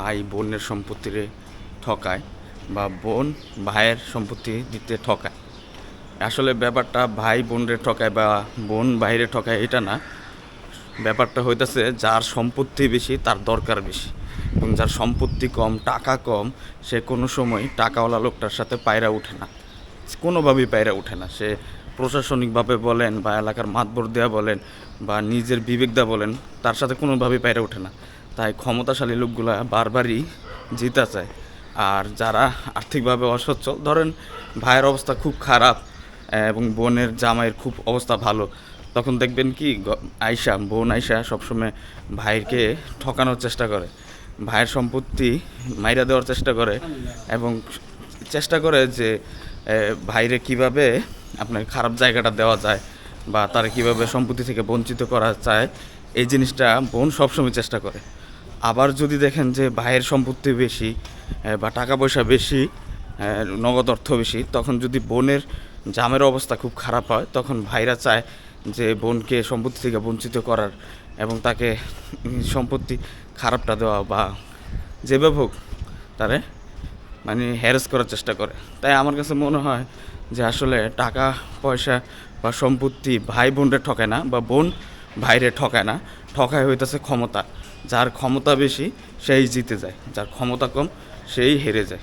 ভাই বোনের সম্পত্তিরে ঠকায় বা বোন ভাইয়ের সম্পত্তি দিতে ঠকায়। আসলে ব্যাপারটা ভাই বোনরে ঠকায় বা বোন ভাইরে ঠকায় এটা না, ব্যাপারটা হইতেছে যার সম্পত্তি বেশি তার দরকার বেশি, এবং যার সম্পত্তি কম টাকা কম সে কোনো সময় টাকাওয়ালা লোকটার সাথে পায়রা ওঠে না, কোনোভাবেই পায়রা ওঠে না। সে প্রশাসনিকভাবে বলেন বা এলাকার মাতবর দেওয়া বলেন বা নিজের বিবেক দেওয়া বলেন, তার সাথে কোনোভাবেই পায়রা ওঠে না। তাই ক্ষমতাশালী লোকগুলা বারবারই জিতা চায়। আর যারা আর্থিকভাবে অসচ্ছল, ধরেন ভাইয়ের অবস্থা খুব খারাপ এবং বোনের জামাইয়ের খুব অবস্থা ভালো, তখন দেখবেন কি বোন আয়শা সবসময় ভাইকে ঠকানোর চেষ্টা করে, ভাইয়ের সম্পত্তি মাইরা দেওয়ার চেষ্টা করে এবং চেষ্টা করে যে ভাইরে কিভাবে আপনার খারাপ জায়গাটা দেওয়া যায় বা তার কিভাবে সম্পত্তি থেকে বঞ্চিত করা যায়, এই জিনিসটা বোন সবসময় চেষ্টা করে। আবার যদি দেখেন যে ভাইয়ের সম্পত্তি বেশি বা টাকা পয়সা বেশি, নগদ অর্থ বেশি, তখন যদি বোনের জামের অবস্থা খুব খারাপ হয়, তখন ভাইরা চায় যে বোনকে সম্পত্তি থেকে বঞ্চিত করার এবং তাকে সম্পত্তি খারাপটা দেওয়া বা যেভাবে হোক তারে মানে হ্যারাস করার চেষ্টা করে। তাই আমার কাছে মনে হয় যে আসলে টাকা পয়সা বা সম্পত্তি ভাই বোনরে ঠকায় না বা বোন ভাইরে ঠকায় না, ঠকায় হইতেছে ক্ষমতা। যার ক্ষমতা বেশি সেই জিতে যায়, যার ক্ষমতা কম সেই হেরে যায়।